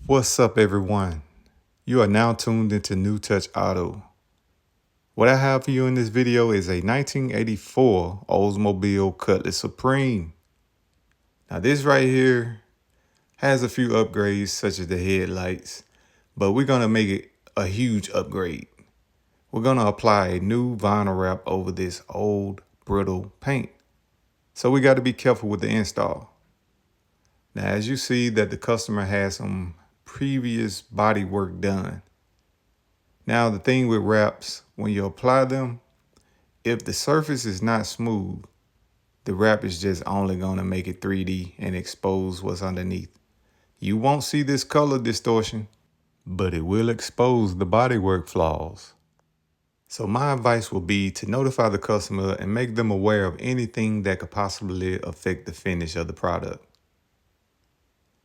What's up, everyone? You are now tuned into New Touch Auto. What I have for you in this video is a 1984 Oldsmobile Cutlass Supreme. Now this right here has a few upgrades such as the headlights, but we're going to make it a huge upgrade. We're going to apply a new vinyl wrap over this old brittle paint. So we got to be careful with the install. Now as you see that the customer has some previous body work done. Now the thing with wraps, when you apply them, if the surface is not smooth, the wrap is just only going to make it 3D and expose what's underneath. You won't see this color distortion, but it will expose the bodywork flaws. So my advice will be to notify the customer and make them aware of anything that could possibly affect the finish of the product.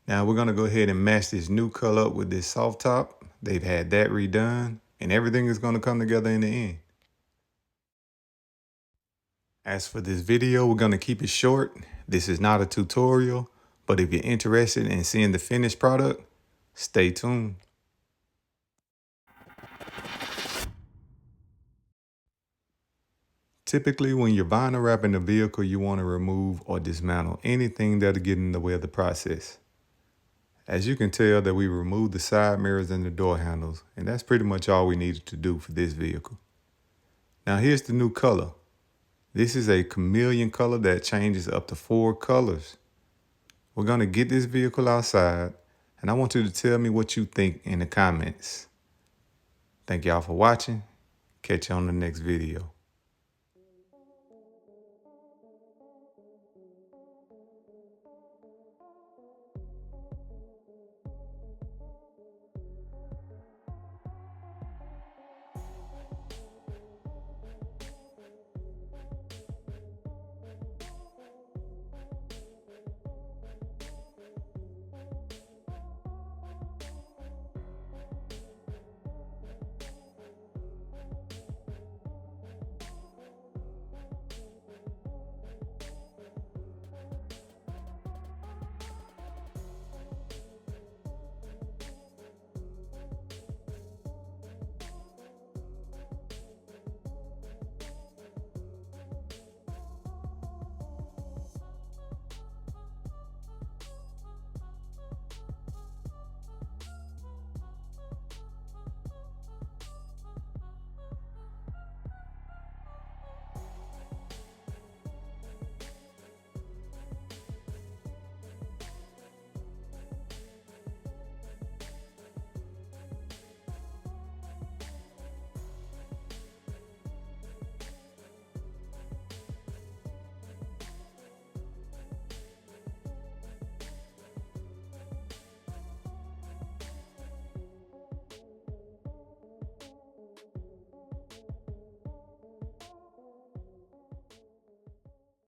Now we're going to go ahead and match this new color up with this soft top. They've had that redone and everything is going to come together in the end. As for this video, we're going to keep it short. This is not a tutorial, but if you're interested in seeing the finished product, stay tuned. Typically, when you're vinyl wrapping a vehicle, you want to remove or dismantle anything that'll get in the way of the process. As you can tell that we removed the side mirrors and the door handles, and that's pretty much all we needed to do for this vehicle. Now here's the new color. This is a chameleon color that changes up to 4 colors. We're going to get this vehicle outside, and I want you to tell me what you think in the comments. Thank y'all for watching. Catch you on the next video.